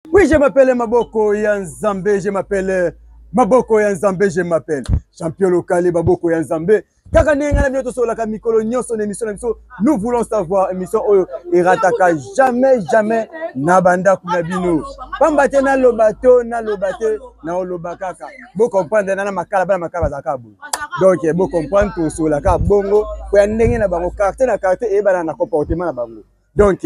Oui, je m'appelle Maboko Yanzambe, je m'appelle Maboko Yanzambe, je m'appelle champion local Maboko Yanzambe. Kaka nenga na sur la mikolo nyonso na émission nous voulons savoir émission oyo irataka jamais na banda kuna bino. Pamba te na lobato na olobakaka. Bo comprendre na makala zakabu. Donc bo comprendre tout sur la ka bongo ko ndenge na bango carte e bana na comportement na bango. Donc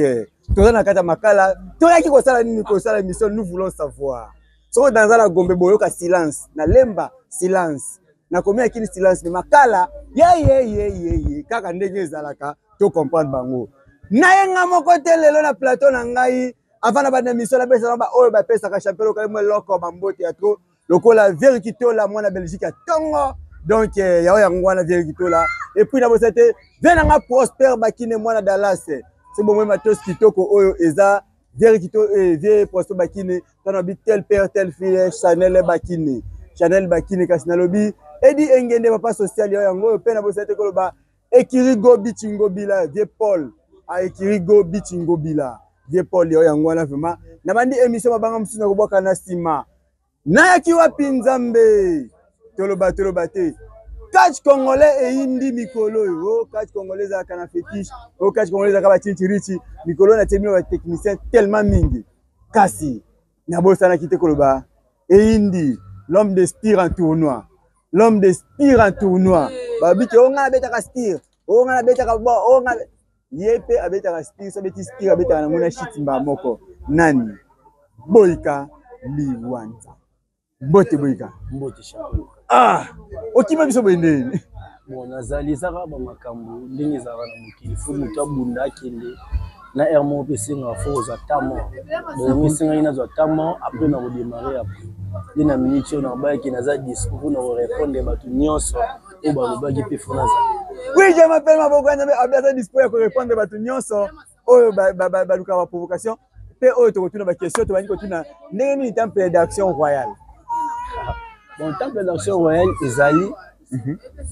toza na kata makala toyaki ko sala nini ko sala émission nous voulons savoir. So dans la gombe boyoka silence na lemba silence. Na combien kini silence mais makala ye kaka ndenge ezalaka to comprendre bango na yenga moko te lelo na plateau na ngai avant na ba émission la pesa ba oyo ba pesa ka champion local mo loko bambote ya trop lokola vérité la mwana Belgique ya tongo donc ya oya ngwana vérité la et puis na bo c'était venanga Prosper Bakine mwana Dallas c'est bon moi matos kitoko oyo eza vérité vie Prosper Bakine tana bi tel père tel fille Chanel Bakine kasina lobi Edi engende papa social yango pe na bosete koloba Ekirigo Bichingo Bila vie Paul a Ekirigo Bichingo Bila vie Paul yo yango na vraiment na bandi émission mabanga msusu na koboka na sima na yaki wapi Nzambe toloba te catch congolais e indi mikolo yo catch congolais za kana fétiche o catch congolais za ka chichirichi mikolo na temino ba technicien tellement mingi kasi na bosa na kite koloba e indi l'homme de Spire en tournoi. L'homme de Spire en tournoi. Babi ke onga betaka Spire. Onga betaka bo onga yepe abetaka Spire so beti Spire abetaka na mona shitimba moko. Nani? Boyka Liwanza. Mbote Boyka. Mbote champion. Ah! Okima biso boyende. Bon nazali zaka ba makambo ndenge zaka na mokili fu mutu abunda kende na hermo PC nga fo za tamo. Donc singa ina za tamo après na redémarrer après. Dina minute na ba ki naza discours na répondre batu nyonso e ba lobaki pe fona za. Oui, je m'appelle Maboko Yanzambe abia discours pour répondre batu nyonso oyo ba luka ba provocation pe oyo to kotuna ba question to bani kotuna ndenge ni temple d'action royale. Bon temple d'action royale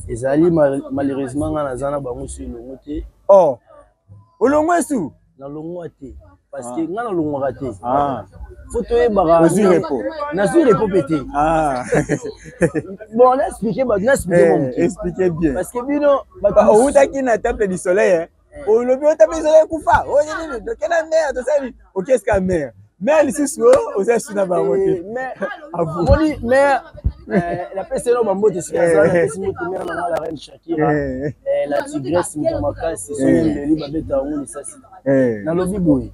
ezali malheureusement nga nazana bango sur le moté. Oh. Olongwesu na longwa te parce que nga na longwa te photo e bara na sur repo pété bon on a expliqué mon expliquez bien parce que bino ba outaki na temple du soleil o lobi o temple du soleil kufa o nini donc na mère to sali o qu'est-ce que mère mère ici so o ça suna ba moté mais la personne au bambo de Sikazana mère na la reine Shakira la tigresse Mtomaka c'est son ndeli babeta ngoni sasi na lobi boy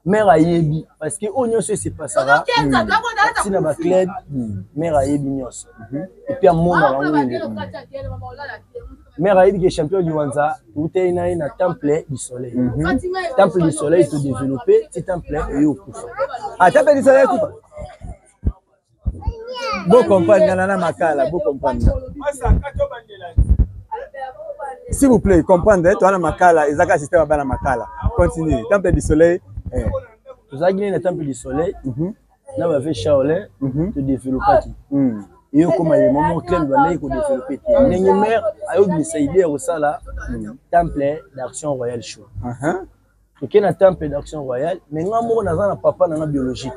mère ayebi parce que onyo c'est passera sina ba club mère ayebi nyonso et puis amona bango mère ayebi que champion du Wanza ute na temple du soleil temple du soleil se développer petit temple et au kufa temple du soleil kufa Beau comprendre Nana Makala, beau comprendre. S'il vous plaît, comprendre, toi na Makala, Isaka système à Bana Makala. Continue. Temple du soleil. Vous avez gagné le temple du soleil. Là, vous avez Shaolin, te développer. Et comme les moments clés, vous allez développer. N'ayez mère, ayo bisaïdé au sala, temple d'action royale show. Donc il y a un temple d'action royale, mais nous avons un papa dans la biologie.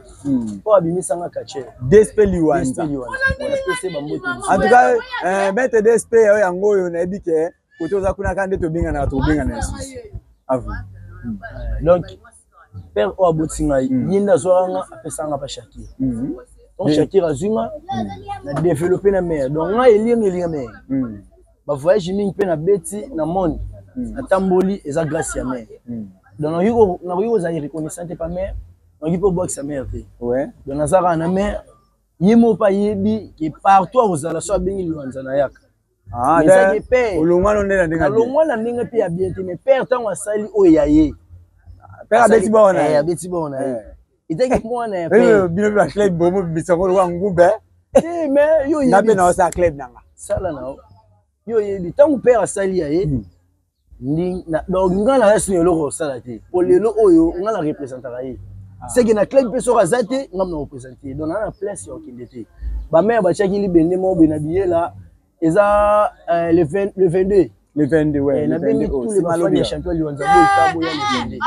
Pour abimisa nga kache. DSP Liwanza. En tout cas, maître DSP yango yo na ebi ke koto za kuna kande to binga na nsi. Avu. Donc père o abotinga yinda zoanga apesanga pa Shakira. Donc Shakira zuma na développer na mère. Donc nga elinga mère. Ba voyage mingi pe na beti na monde. Na tamboli eza grâce ya mère. Donc on a eu reconnaissance pas mère on a pour boire sa mère ouais donc nazara na mère yimo pa yebi qui partout aux ala so bengi Luanza na yaka mais ça olongwa no ndena ndinga olongwa na ndinga pe ya bien mais père tant wasali o yaye père abeti bona abeti bona itaki mwana bino ba club bomo bisoko wa ngumbe mais yo yebi na sa club nanga sala na yo yebi tant père asali yaye donc nga na yasi lelo sala te pour lelo oyo nga la représentera ye c'est que na club pe so razate nga na représenter donc na place yo kindete ba mère ba chaki libende mo bena biela eza le 22 Le 22, ouais. Et nabengi tous les bafans ya champion Liwanza boy kabo ya le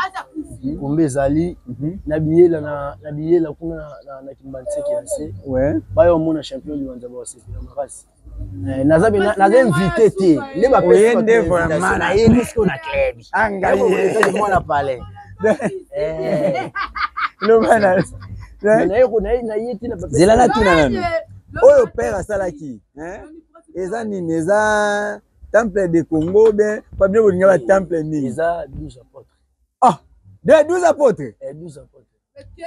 22. Kombe zali na biyela kuna na kimbanseki ya se. Ouais. Bayo mona champion Liwanza boy se na makasi. Naza invité te. Ne ba oyende vraiment na yeli ce qu'on a club. Angaye. Moi la parler. Le mana. Na yeti na papa. Zela na tuna nani. Oyo père asalaki, hein? Eza nini eza temple de Congo bien pas bien bolinga ba temple ni. Eza 12 apôtres. Ah, de 12 apôtres. 12 apôtres.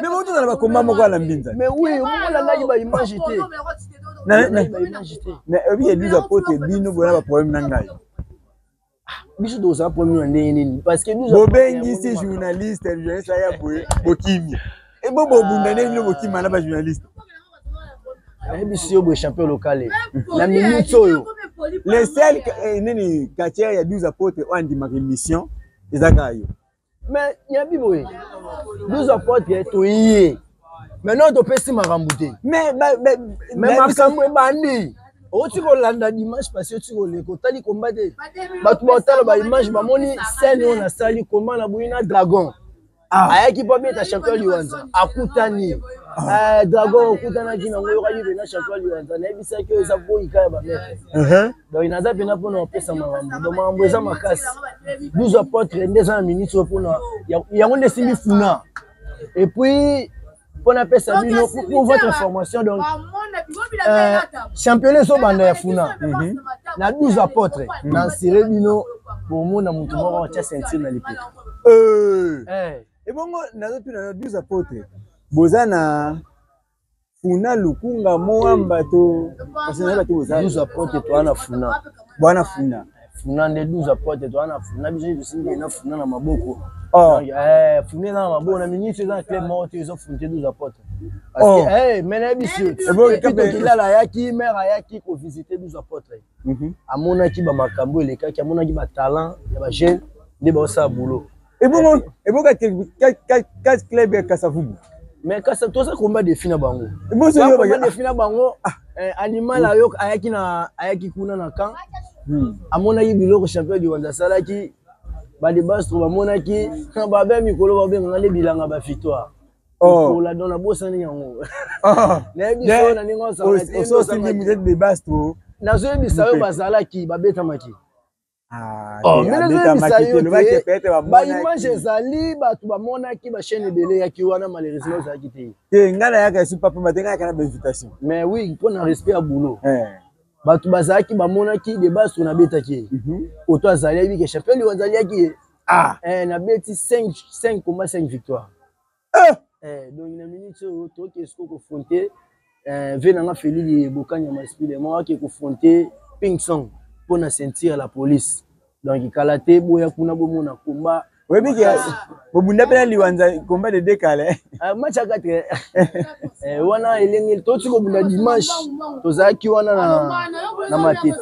Mais moi tout dans ba komba moko ala mbinza. Mais oui, on la ndaki ba image té. Mais oui, 12 apôtres bino bona ba problème na ngai. Biso do ça problème na nini parce que 12 bobengi si journaliste ya boye bokimi. Et bon bunda ne bino bokimi na ba journaliste. Biso bo champion local. La minute oyo. Les seuls nini quartier ya 12 apôtres ont dit ma mission ezaka yo. Mais yabi boye 12 apôtres to yé. Maintenant to pesi makambuté. Mais makambo bandi. Oti ko landa dimanche parce que tu ko le ko tali combattre. Batu ba tala ba image ba moni scène on a sali comment na buina dragon. Ayaki pa bien ta champion Liwanza. Akutani. Dragon okutana kina ngoyo kaji na champion Liwanza. Na ebisa ke eza boyi kaya ba mettre. Donc inaza pena pona pesa makambo. Donc makambo eza makasi. 12 apôtres ndeza minutes pona yango ndesimi funa. Et puis pour la pesa bino pour votre information donc championnat so banda ya funa. Na 12 apôtres na sire bino pour mona mutu moko cha ceinture na lipi. Et bon nazo tuna 12 apôtres. Bozana funa lukunga moamba to parce que na to 12 apôtres to ana funa. Bwana funa. Funa nde 12 apôtres to ana funa biso bisinga na funa na maboko. Funa na maboko na ministre dans club mort ils ont fondé 12 apôtres. Parce que mais biso et bon kilala yaki mère yaki ko visiter 12 apôtres. Amona ki ba makambo elekaki amona ki ba talent ya ba jeune nde ba osa boulot. Et bon quel club est Kasavubu. Mais quand ça tout ça combat de fina bango. Bon c'est yo ba de fina bango animal ayo ayaki kuna na kan. Amona yi biloko champion du Rwanda salaki ba de base to amona ki ba ba mikolo ba benga le bilanga ba victoire. Pour la donner bossa ni yango. Na biso na ningo sa. So c'est de base to. Na zo bisayo ba salaki ba beta maki. Ba image ezali batu bamonaki ba chaîne ebele yaki wana malheureusement ezalaki te. Ngana yaka su papa matenga kana ba invitation. Mais oui, pour un respect à boulot. Batu bazalaki bamonaki de base on abetaki. Oto azali bi ke champion Liwanza yaki. Na beti 5,5 victoires. Donc une minute to ke sko confronter venanga Félix Bokanya Maspile moi qui confronter Ping Song pour na sentir la police. Donc kalate boya kuna bomona combat. Oui biki bobunda pena Liwanza combat de décalé. Match à 4. Wana elenge to tiko bunda dimanche tozaki wana na matete.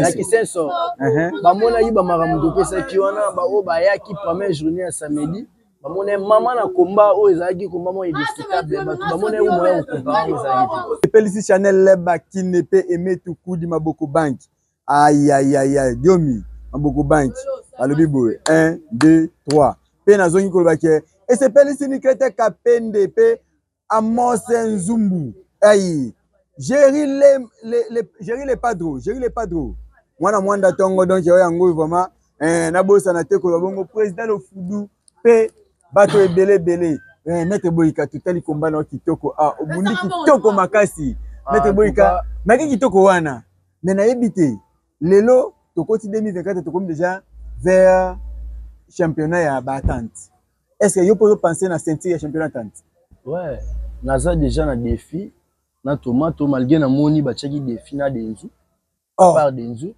Na kisenso. Ba mona yiba maramudo pesa ki wana ba o ba yaki première journée à samedi. Ba mona mama na combat o ezaki combat mo indiscutable ba tu ba mona yo moya combat o ezaki. Pelisi Chanel leba qui ne peut aimer tout coup di Maboko Bank. Aïe Diomi Maboko Bank. Alobi boy 1 2 3. Pe na zongi kolobake et c'est Pelisi ni krete kapende pe Amos Nzumbu. Aïe. Gérer les padros. Mwana mwanda tongo donc yo yango vraiment na bosa na te ko bongo président le Fudu pe bato ebele. Maître Boyka tutali combat na kitoko obundi kitoko makasi. Maître Boyka maki kitoko wana. Mais na ebité lelo tokoti 2024 tokomi déjà vers championnat ya batante. Est-ce que yo peut penser na ceinture ya championnat tante? Ouais, naza déjà na défi na tomato malgré na moni bachaki défi na Denzu. Par Denzu.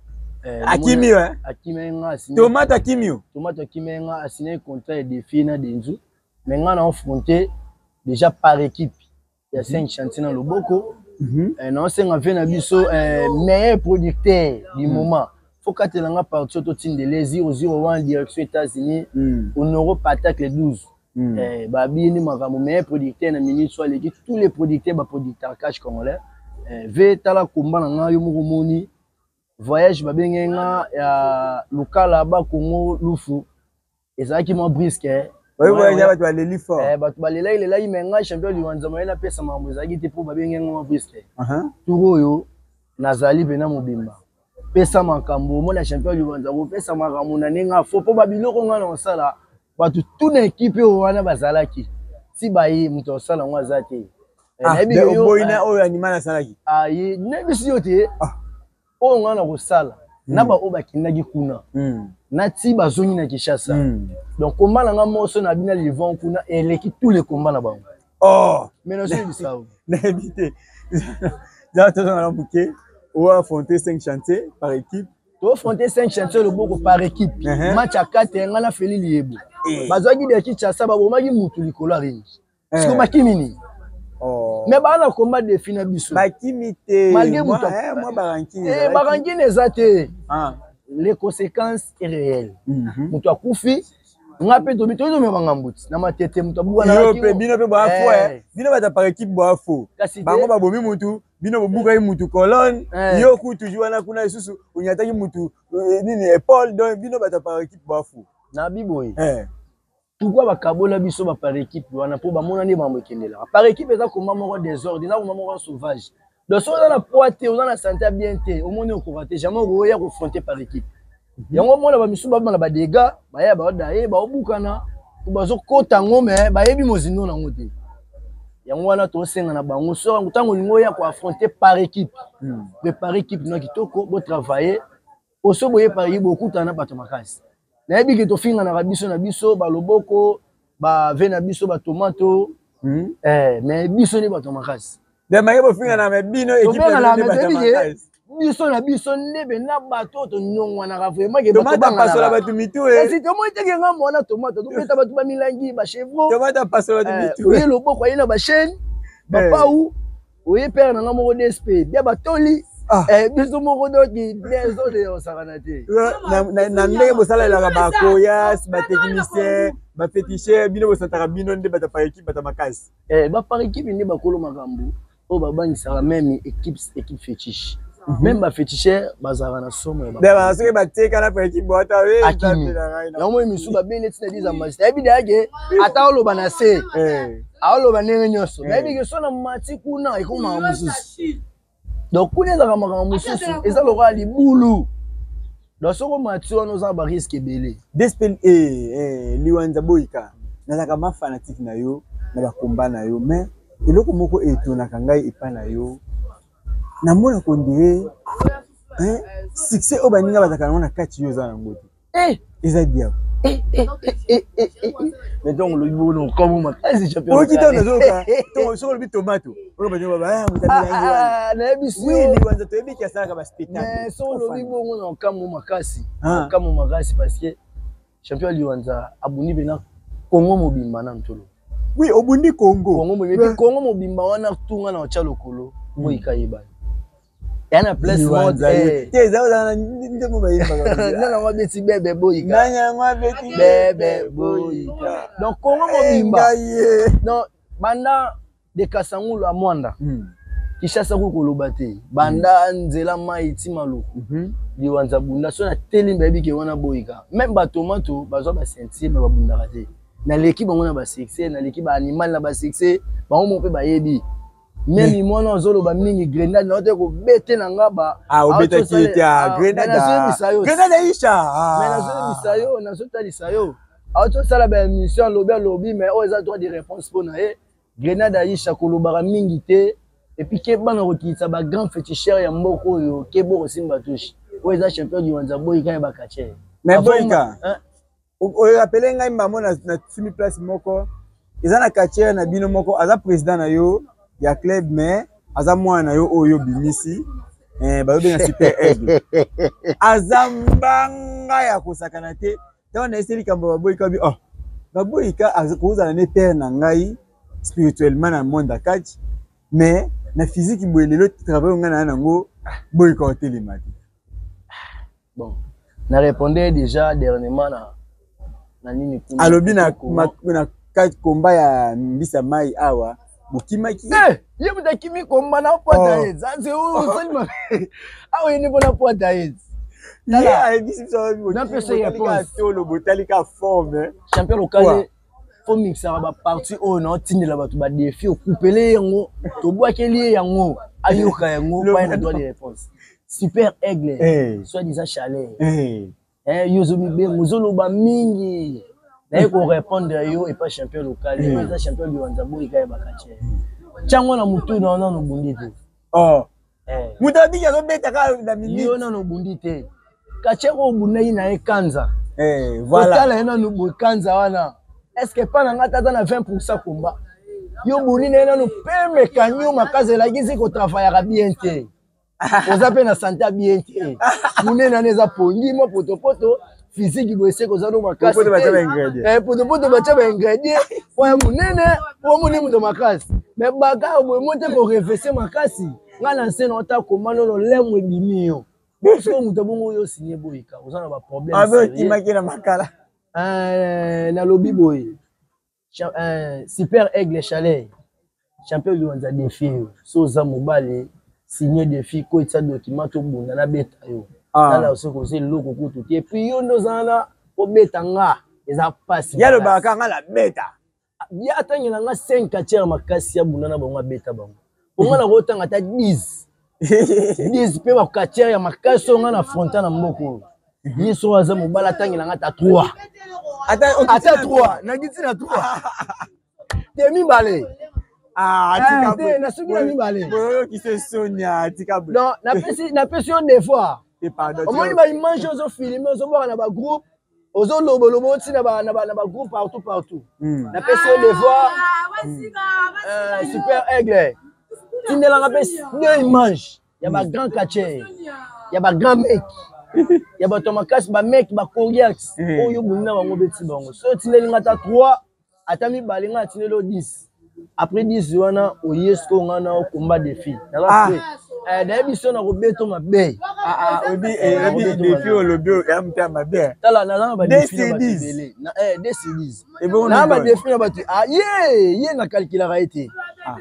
Akimi ouais. Akimi nga signé. Tomate Akimio. Tomate Akimi nga a signé contrat de défi na Denzu. Mais nga na affronté déjà par équipe. Il y a 5 chantiers dans le Boko. Non, c'est un biso meilleur producteur du moment. Faut que tu aies parti au team de les 001 direction États-Unis. Au Europe attaque les 12. Babi ni ma meilleur producteur na minute soit l'équipe tous les producteurs ba producteurs cash congolais. Ve tala combat na yo moko moni voyage babengenga ya lokala ba Congo lufu ezalaki mo brisque oui voyage ba to leli fort bato balela ilela imenga champion liwanza moyena pesa mambo ezalaki te po babengenga mo brisque turo oyo nazali pena mobimba pesa makambo mona champion liwanza ko pesa makambo na nenga fo po babiloko nga na osala bato tout na équipe wana bazalaki si bayi muto osala ngo azate boyina oyo animal asalaki aye ne biso yote oyo nga na kosala na ba oyo bakendaki kuna na ti bazongi na Kinshasa donc combat na nga moso na bina livon kuna eleki tous les combats na bango mais na sur bisao na éviter déjà tout dans bouquet ou affronter 5 chantiers par équipe to affronter 5 chantiers le boko par équipe match à 4 nga na feli liebo bazwaki de Kinshasa ba bomaki mutu likolo ringi siko makimini mais bana combat de fina biso bakimité malgré moi barankine barankine ezate les conséquences est réelles mutu akufi nga pe to bito me bangambuti na matete mutu abuwa na yo pe bino pe ba fo bino bata par équipe ba fo bango ba bomi mutu bino bobuka yi mutu colonne yo ku toujours na kuna isusu unyataki mutu nini épaule donc bino bata par équipe ba fo na biboyi pourquoi bakabola biso ba par équipe wana po ba mona ni mambo kendela par équipe eza komba moko désordre eza komba moko sauvage donc so dans la poite on a la santé bien té au monde ko rater jamais ko ya confronter par équipe yango mona ba misu ba ba dégâts ba ya ba daye ba obukana ko bazo kota ngome ba yebi mozindo na ngote yango wana to senga na bango so ntango lingo ya ko affronter par équipe mais par équipe na kitoko bo travailler oso boye par équipe okutana bato makasi na yebi ke to finga na biso na biso ba loboko ba ve na biso ba tomato mais biso ni bato makasi de maye bo finga na me bino équipe na bato makasi biso na biso ndebe na bato to nyongwa na vraiment ke bato banga pasola bato mitu si to mo teke nga mona tomato to beta bato ba milangi ba chevaux tomata pasola bato mitu oui loboko yina ba chaîne ba pau oui père na nga moko DSP bia batoli biso moko doki des autres osakanate na ndenge bosala la ba koyas ba technicien ba féticheur bino bosantaka bino nde bata par équipe bata makasi ba par équipe ndi bakolo makambo o babangisa même équipe fétiche même ba féticheur bazara na somo ya ba soki bateka na par équipe bota we yango misu ba bene tina diza machine ebi dage ata oloba na se oloba ndenge nyonso ebi ke so na mati kuna ekoma mususu donc kuna za makambo mususu eza lokola libulu donc soko mati wana oza ba risque ebele despel liwanza boyika nazaka ma fanatique na yo na ba combat na yo mais eloko moko etonaka ngai epa na yo na mona kondire succès o baninga bataka na kati yo za na ngoti eza diabo mais donc le boulot comme moi c'est champion o kita na zoka to so le tomato o ba baba mutamila na biso oui liwanza to ebi kiasaka ba spectacle mais so le bongo na kamu makasi parce que champion liwanza abuni bena Congo mobimba na ntolo oui obundi Congo mobimba wana tunga na cha lokolo boyika yeba yana place mode teza na ndemo bayimba na ngwa beti bebe boyika nanya ngwa beti bebe boyika donc Congo mobimba donc banda de Kasangulu a Mwanda Kinshasa ko koloba te banda nzela mai ti maluku liwanza bunda so na teli mbebi ke wana boyika même ba tomato bazwa ba sentir ba bunda te na l'équipe bango na ba succès na l'équipe animal na ba succès bango mo pe ba yebi même mona ozolo ba mingi grenade na ote ko bete na ngaba obeta ki tia grenade isha mais na zo bisayo na zo tali sayo auto sala ba mission lobby mais o eza droit de réponse pour na grenade isha ko lobara mingi te et puis ke bana rokitsa ba grand féticheur ya mboko yo ke bo simba touche o eza champion du wanza boyika ya bakache mais boyika o rappelle ngai mamo na simi place moko eza na kache na bino moko aza président na yo ya club mais aza mwana yo oyo bimisi bayobenga super aigle azambanga ya kosakana te tawa na eseli kambo baboyika bi baboyika akozala ne père na ngai spirituellement na monde akati mais na physique boye lelo travail nga na nango boyika otelema te bon na répondre déjà dernièrement na nini kuna alobi na kati komba ya mbisa mai awa Bokimaki. Ye muta kimi komba na poata ye. Zanze o salima. Ah yene bona poata ye. Là, ici ça na pesa ya le botalika forme. Champion local faut mixer ba partie o na tindela batu ba défi o coupele yango to boakeli yango ayoka yango pas na droit de réponse. Super Aigle. Soit disant chalet. Yozo mibe muzolo ba mingi. Na ko répondre yo et pas champion local. Les champion du Wanzambo ikaye bakache. Chango na mutu na no bundi te. Mutabi ya beta ka na mingi. Yo na no bundi te. Kacheko bunai na ekanza. Voilà. Kala ena no bukanza wana. Est-ce que pas na ngata na 20% komba. Yo buni na ena no peme kanyo makaze la gizi ko travailler bien te. Oza pe na santé bien te. Mune na neza pongi mo poto physique boise ko zano makasi. Poto ba taba ingrédient. Poto ba taba ingrédient. Wa munene, wa muni muto makasi. Mais baga bo monte ko réfléchir makasi. Ngana nsena ota komano lo lemwe bimio. Parce que muto bongo yo signé boyika. Oza na ba problème. Avec imaki na makala. Na lobby boy. Super Aigle Chalet. Champion du Wanza défi. Soza mobile signé défi ko itsa document to bunda na beta yo. Là aussi ko c'est loko ko tout. Et puis yo ndozana o beta nga eza passe. Ya le baka nga la beta. Ya tangela nga 5 katière makasi ya bunda na bango beta bango. Bonga na ko tanga ta 10. 10 pe ba katière ya makasi nga na frontal na mboko. Ni so aza mobala tangela nga ta 3. Ata 3, na giti na 3. Temi balé. Tika te na suki na mibale. Boyo ki se sonya tika. Non, na pression des fois. Et pardon. Au moins ba image ozo filmer ozo voir na ba groupe, ozo lobo ti na ba groupe partout. Na pression des fois. Super Aigle. Tindela na pression deux images. Ya ba grand catcher. Ya ba grand mec. Ya ba tomakas ba mec ba Coriax. Oyo bunna bango beti bango. So tindelinga ta 3, atami balinga tinelo 10. Après 10 wana oyesko ngana o combat défi. D'ailleurs biso na robeto mabe. Obi défi o lobi ya mta mabe. Tala na ba défi na batibele. Na DC10. Et bon na ba défi na batu. Ye na calculer été.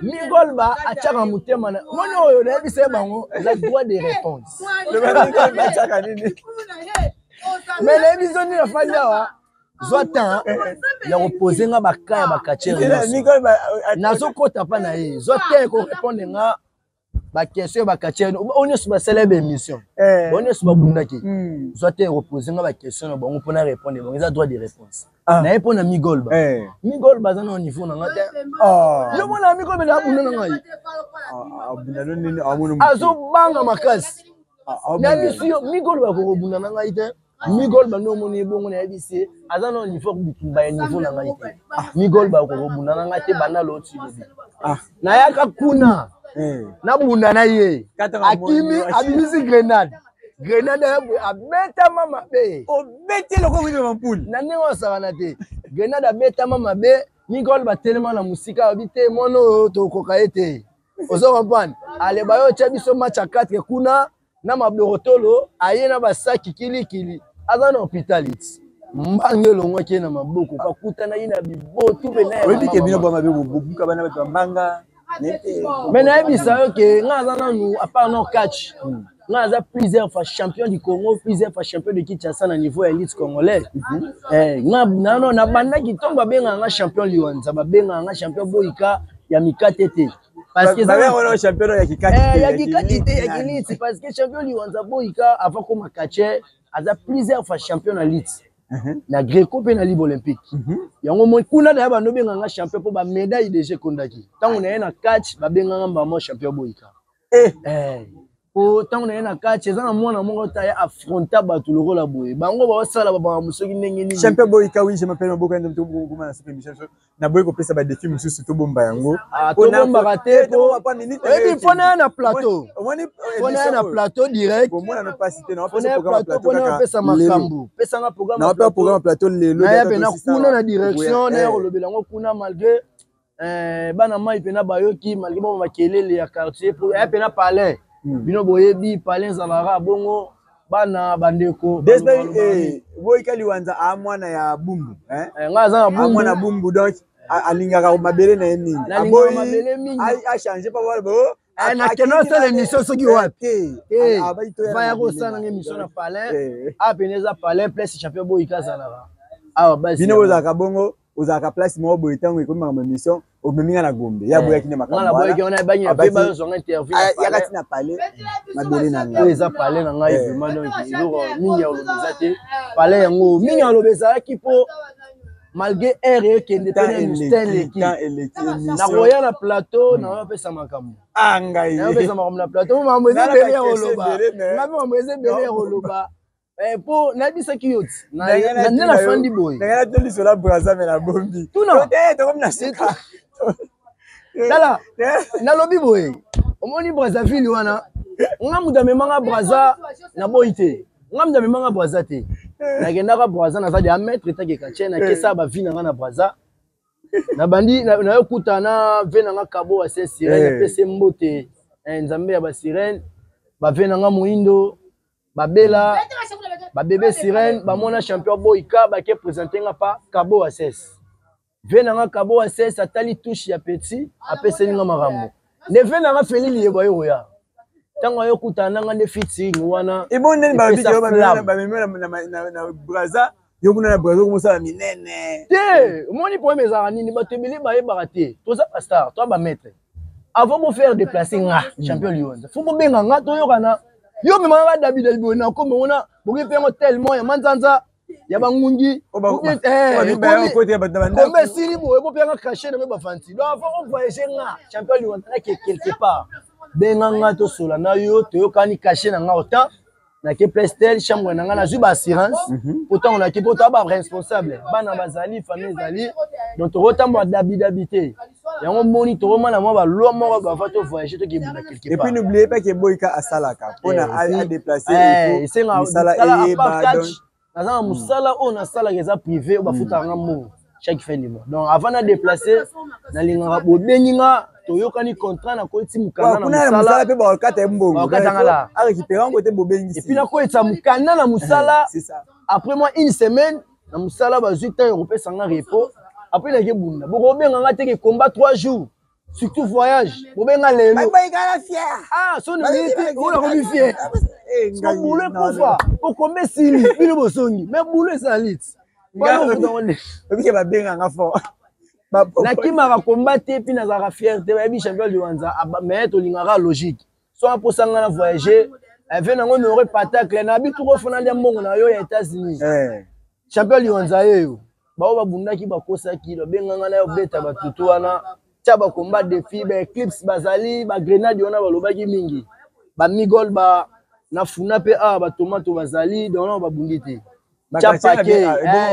Migol ba achaka mutema na. Mono oyo na bise bango la droit de réponse. Le ba ba achaka nini. Mais na biso ni na fanya wa. Zotan ya reposer nga bakaya bakachere nazo kota pa na ye zotan ko répondre nga ba question bakachere on est ba célèbre émission on est ba bundaki zotan reposer nga ba question ba on pona répondre bon ils a droit de réponse na ye pona migolba migolba za na niveau na nga te yo mona migolba na bunda na ngai bunda nini amono azo banga makasi na biso migolba ko bunda na ngai te Migol ba no moni bongo na yebisi azana niveau bitumba ya niveau na ngai te Migol ba ko bunda na ngai te bana lo ti lobi na yaka kuna na bunda na ye akimi abisi grenade abeta mama be o beti loko wido mampuli na ningo savana te grenade abeta mama be Migol ba tellement na musika obite mono to koka ete ozo comprendre ale ba yo cha biso match 4 kuna na mablorotolo aye na basaki kili azana hospitality mbangelo ngwake na maboko pakutana ina bibotu be na obi ke bino ba mabe bubuka bana ba mbanga nete mais na bisa yo ke ngazana nu à part non catch ngaza plusieurs fois champion du Congo plusieurs fois champion de Kinshasa na niveau élite congolais ngabana na banda kitomba benga nga champion liwanza ba benga nga champion boyika ya mikatete parce que ça on est champion ya kikati ya kikati ya kiliti parce que champion liwanza boyika avant comme catcher aza plusieurs fois champion na elite na Greco pe na Ligue olympique yango mo kuna da ba no benga nga champion po ba médaille de jeu kondaki tango na na catch ba benga nga ba champion boyika po tango na na catch ezana mwana mongo ta ya affronta bato le rôle boye bango ba sala ba musoki ndenge ni champion boyika oui je m'appelle Maboka ndem to kuma na super mission na boye ko pesa ba défi mususu to bomba yango to bomba raté to et puis fona na plateau fona na plateau direct pour moi na pas citer na programme pesa makambu pesa na programme plateau lelo na ya bena kuna na direction na rolobela ngo kuna malgré bana mai pena bayoki malgré ba makelele ya quartier pour ya pena palais bino boyebi palais zalara bongo bana bandeko desbe boyika liwanza a mwana ya bumbu ngaza na bumbu mwana bumbu donc alingaka mabele na nini aboyi mabele mingi a changer pas voilà bo na keno ça l'émission soki wapi va ko sana émission na palais a peneza palais place champion boyika zalaka awa basi bino ozaka bongo ozaka place mo boy tango ikomi ma émission omeminga na gombe ya boya kine makambo na boya kine banya pe ba zo interview ya kati na palais mabele na nga eza palais na ngai vraiment donc iloko mingi ya olobeza te palais yango mingi ya olobeza ki po malgré R qui est indépendant na roya na plateau na pesa makambo ngai na pesa makambo na plateau mambo eza bele ya oloba ngabe mambo eza bele ya oloba po na bisa kiyoti na na fandi boy na to liso la braza me na bombi tuna to comme na sika dala na lobi boy omoni Brazzaville wana ngamuda memanga braza na boyite ngamuda memanga braza te na kendaka braza na za de mettre take ka na kesa ba vina nga na braza na bandi na yokuta na vena nga kabo wa sirene pese mbote nzambe ya ba sirene ba vena nga muindo babela ba bébé sirene ba mona champion boyika ba ke présenter nga pa kabo wa ses vena nga kabo wa ses atali touche ya petit apese nga marambo ne vena nga felili ye boyo ya tango yokutana nga ne fiti wana ibonde ba video ba memela na braza yokuna na braza komusala minene te moni po mezara nini batebele ba yebaka te toza ba star to ba maître avant de faire déplacer nga champion Lyon faut benga nga to yokana yo mema nga David Albo na ko mona boki pengo tellement ya manzanza ya bangungi kombe sili bo ebo penga cacher na ba fanti donc avant on voyager nga champion Lyon quelque part benga nga to sola na yo to yokani cacher na nga autant na ke prestel chambre na nga na zuba assurance pourtant on a ki poto ba responsable bana bazali famille zali donc to rotambo David habité yango moni to roma na mo ba lo mo ba fa to voyager to ki buna quelque part et puis n'oubliez pas que boyika asalaka pona a déplacer c'est nga sala e ba donc na musala on a sala que ça privé ba futa nga mo chaque fin du mois donc avant de déplacer na linga bo beninga toyokani contrat na ko eti mukana na musala pe ba okata mbongo okatangala a récupérer côté bobengi et puis na ko eti mukana na musala c'est ça après moi une semaine na musala ba 8 ans européen sanga repos après na ke bunda boko benga nga te ke combat 3 jours surtout voyage bo benga lelo ba ikala fier son minute on a remis fier so boule kufa po kombe sili bino bosongi mais boule salit Obi ba benga nga fort. Na kimaka combattre puis nazaka fierté ba bi champion Luanza mais to lingaka logique. So pour sanga na voyager, avait nango no repatacle na bi tout fona ndia mbongo na yo ya États-Unis. Champion Luanza yo. Ba ba bundaki ba kosaki lo benga na yo beta ba tutu wana. Tia ba combat défi ba Eclipse bazali ba Grenade ona ba lobaki mingi. Ba Migol ba na funa pe ba tomato bazali donc ba bundite.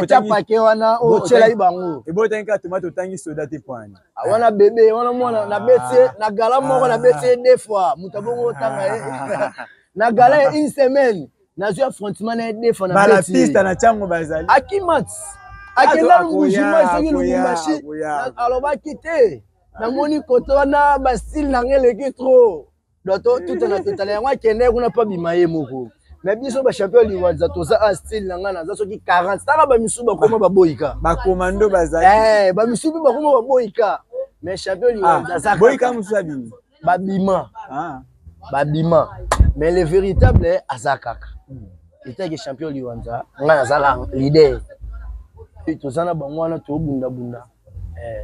Chapake wana o chela ibango ebo tenka tomato tangi soda te poani wana bébé wana mona na betse na gala moko na betse deux fois mutabongo tanga na gala une semaine na zo affrontement na deux fois na betse piste na chango bazali akimat akenda ngujima soki lubumbashi aloba kite na moni koto na ba style na ngeleki trop doto tout na total yango akende kuna pa bimaye moko mais biso ba champion Luanza toza a style na ngana za soki 40 tala ba misuba koma ba boyika ba commando bazali ba misuba ba koma ba boyika mais champion Luanza za boyika musabini ba bima ba bima mais le véritable azakaka était que champion Luanza ngana za la leader toza na bango wana to bunda bunda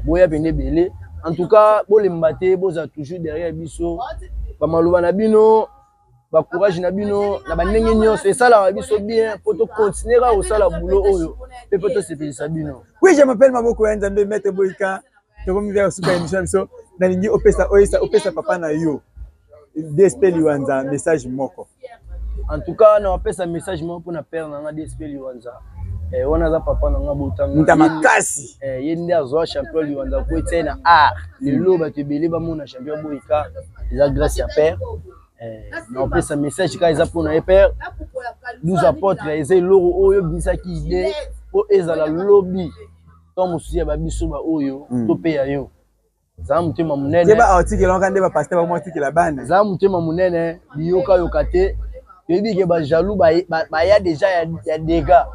boya bene belé en tout cas bolembaté boza toujours derrière biso ba maluba na bino ba courage na bino na ba ndenge nyonso esala ba biso bien pour to continuer au sala boulot oyo pe pour to sepelisa bino. Oui, je m'appelle Maboko ya Nzambe Maître Boyika to komi vers super émission so na lingi opesa papa na yo DSP Luanza message moko. En tout cas na opesa message moko pour na père na DSP Luanza wana za papa na nga botanga ntamakasi yende azo champion Luanza ko etena ah lelo ba te bele ba mona champion Boyika eza grâce à père. On peut ce message quand ils apprennent à père nous apporte les loro oyo bisaki ide po ezala lobby to musuya ba biso ba oyo to pe ya yo za mutema munene ke ba article on kande ba pasteur ba article la bane za mutema munene biyoka yokate yebi ke ba jaloux ba ya déjà ya dégâts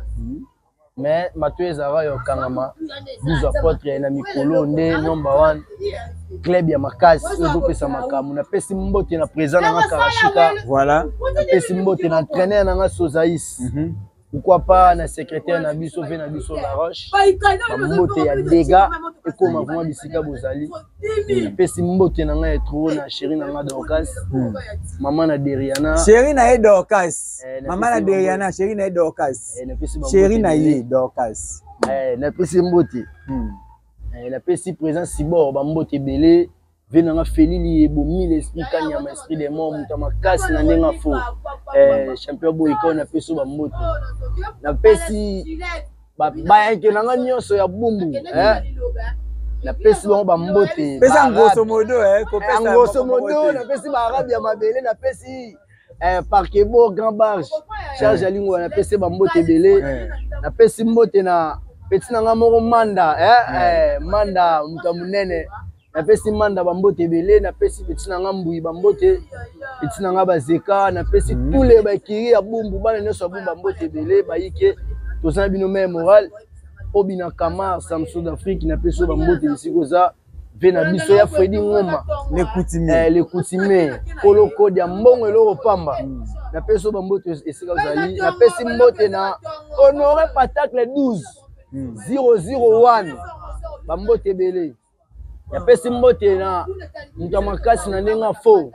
mais Mathieu Zara yo kangama 12 apôtres na mikolo nde number 1 club ya makasi oyo pesa makamu na pesi mbote na président na Karashika voilà na pesi mbote na entraîneur na Sozaïs pourquoi pas na secrétaire na biso ve na biso la roche mbote ya dégâts et comme vraiment bisika bozali pesi mbote na nga etro na chérie na nga Dorcas maman na Deriana chérie na ye Dorcas maman na Deriana chérie na ye Dorcas chérie na ye Dorcas na pesi mbote na pesi présent Sibor ba mbote belé venanga felili ebo mille esprit kanyama esprit des morts muta makasi na ndenga fo champion boyiko na peso ba mbote na pesi ba yake nanga nyonso ya bumbu na pesi ba mbote pesa grosso modo ko pesa grosso modo na pesi ba arabia mabele na pesi parquebo grand barge charge alingo na pesi ba mbote belé na pesi mbote na petit nanga moko manda manda muta munene na pesi manda bambote belé na pesi petit nanga mbui bambote petit nanga bazeka na pesi tous les bakiri ya bumbu bana nyonso bumba mbote belé bayike tozana bino même moral obina Kamar Samsung d'Afrique na pesi bambote bisikoza ve na biso ya Fredi Ngoma les coutumiers koloko dia mbongo eloko pamba na pesi bambote esika zali na pesi mbote na Honoré Patacle 12 001 bambote belé ya pesi mbote na muta makasi na ndenga fo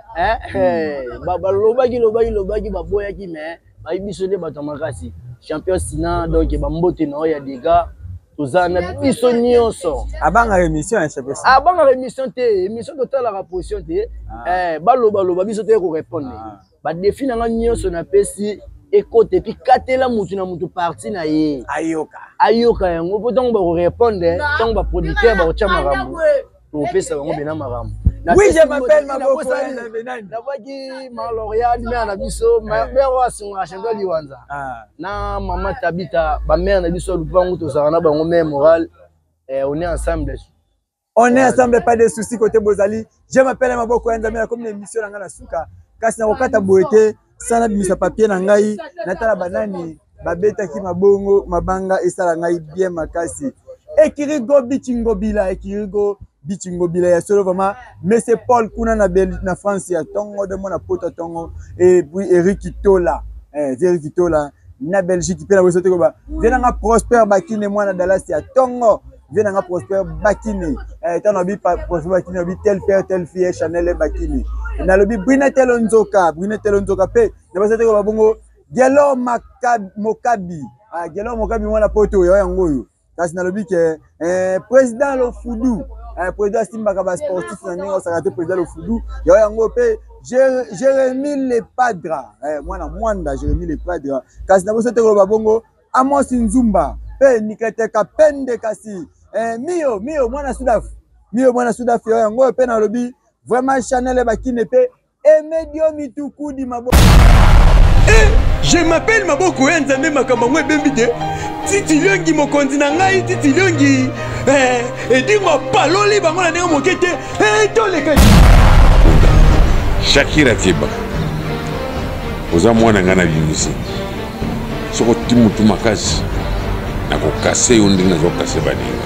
lobaki baboyaki mais bayibiso nde bato makasi champion sina donc bambote na oya dégâts tozana biso nyonso abanga émission ya champion abanga émission te émission totala la position te baloba biso te ko répondre ba défi na nyonso na pesi écoute puis katela mutu na mutu parti na ye ayoka yango potom ba répondre tant ba producteur ba ochama rambo au pesa bango bena marambo oui je m'appelle Maboko na baki Malorial mais na biso mère wa singa champion liwanza na mama Tabita ba mère na biso lupango tozana bango même moral on est ensemble pas de soucis côté Bozali je m'appelle Maboko Nzambe comme une émission na suka kasi na kokata boete sana bimisa papier na ngai natala banani babeta ki mabongo mabanga esala ngai bien makasi ekirigo bichingobila ekirigo bichingobila ya solo vraiment monsieur Paul kuna na France ya tongo de mona poto tongo et puis Eric Tola Eric Tola na Belgique pe na bosote ko ba venanga Prosper Bakine mwana Dallas ya tongo venanga Prosper Bakine tano bi Prosper Bakine bi tel père tel fille Chanel Bakine na lobi Brina Telonzoka pe na bosote ko ba bongo Gelo Mokabi Gelo Mokabi mwana poto yo yango yo kasi na lobi ke président lo Fudu président Simbaka ba sportif na ningo sakate président lo Fudu yo yango pe Jérémy Le Padra mwana mwanda Jérémy Le Padra kasi na bosote ko ba bongo Amos Nzumba pe nikateka pende kasi mio mwana Sudaf yo yango pe na lobi vraiment Chanel Bakine pe Emedio Mitukudi Maboko je m'appelle Maboko Nzambe makambo ngwe bembide Titi Liongi mokonzi na ngai Titi Liongi edingo paloli bango na ndenge mokete toleka Shakira Tiba oza mwana ngana bimisi soko timutu makasi na kokase yo ndenge nazokase baninga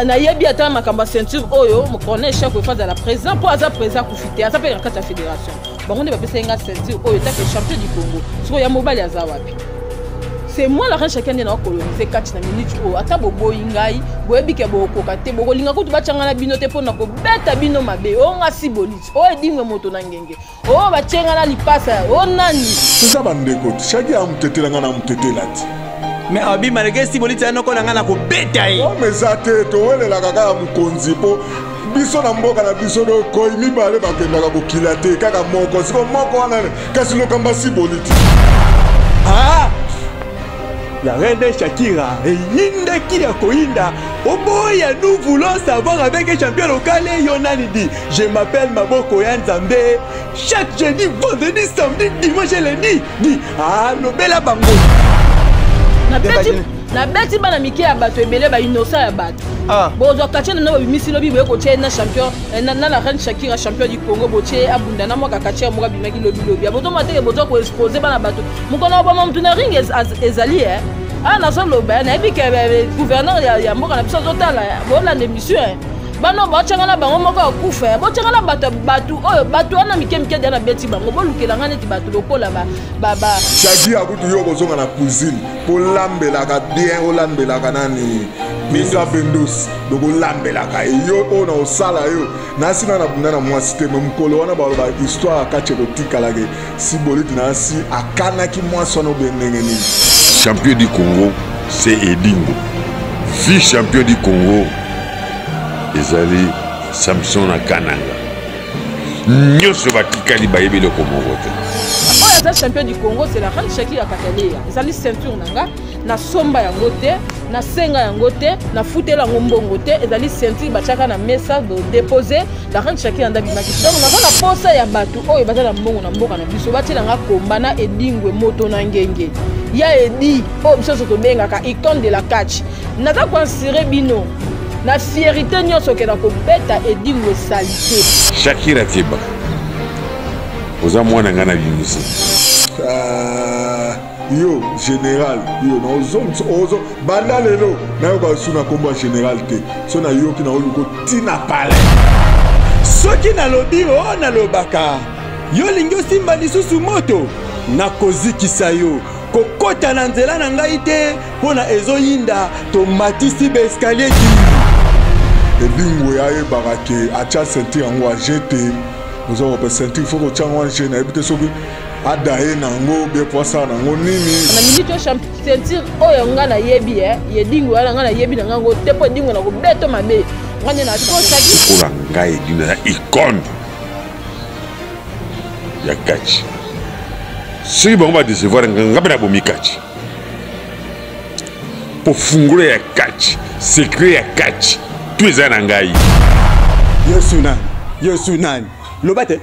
na yebi ata makamba ceinture oyo mokone chaque fois dans la présent pour aza présent kufite aza pe na kata fédération bango nde bapesa nga ceinture oyo take champion du Congo soko ya mobali aza wapi c'est moi la reine chacun de na coloniser 4 na minute o ata boboyi ngai boyebi ke bokoka te bokolinga kutu bachanga na bino te pona ko beta bino mabe o nga sibolite o edinga moto na ngenge o bachenga na lipasa o nani ça bandeko chaki amutetela nga na mutetela ti mais abi malgré sibolite anoko na nga na ko beta ye o mezate to welela kaka mukonzi po biso na mboka na biso do ko mibale bakendaka kokila te kaka moko siko moko wana kasi lokamba sibolite la reine Shakira et Yinda qui a koinda au boya nous voulons savoir avec un champion local Yonani dit je m'appelle Maboko Nzambe chaque jeudi vendredi samedi dimanche lundi dit lobela bango na beti bana miki ya bato ebele ba innocent ya bato bozo kachena no bimisi lobi boye ko chena champion na la reine Shakira champion du Congo boche abunda na mwaka kachia mwa bimaki lobi bozo mateke bozo ko expose bana bato mukona obama mtu na ring ezali ah nazoloba nayebi ke gouverneur ya mboka na biso azotala bolanda émission bano bocangana bango moko akufa bocangana bato oyo bato wana mike dia na beti bango bolukelanga neti bato lokola Shadi akutu yo kozonga na cuisine polambelaka bien olambelaka nani Misa Bendos donc olambelaka yo ona osala yo nasina na bunda na mwasi te mukolo wana baloba histoire akache kotikalake si boliti na si akanaki mwasi wana obendenge nini. Champion du Congo c'est Edingo, vice-champion du Congo ezali Samson na Kananga nyonso batikali bayebi le Congo te. Oyo aza champion du Congo c'est la reine Shaki ya Kataleya ezali ceinture nanga na somba yango te na senga yango te na futela ngombongo te ezali ceinture bachaka na mesa de déposer la reine Shaki anda bimaki donc na kona posa ya batu oyo bazala mbongo na mboka na biso batela nga kombana Edingwe moto na ngenge ya edi o biso to bengaka icône de la catch naza considérer bino na fierté nyonso ke na kobeta Edingwe salité Shakira Keba oza mwana nga na bimisi yo général yo na ozo banda lelo na yo ba suna komba général te so na yo ki na oluko tina pale soki na lobi o na lobaka yo lingi osimba lisusu moto na kozikisa yo kokota na nzela na ngai te mpona ezoyinda tomatisi baeskalier Edingwe ayebaka ke atia ceinture yango ajete ozo ba ceinture faut kotia yango ajete na ebite soki adaye nango be poisa nango nini na milito ceinture oyo nga na yebi Edingwe wana nga na yebi na ngango te po Edingwe na kobeto mabe ngane na tosaki kula ngai dina icône ya catch si bango ba décevoir ngabe na bomi catch pour fungula ya catch secret ya catch tu eza na ngai Yesu nani lobate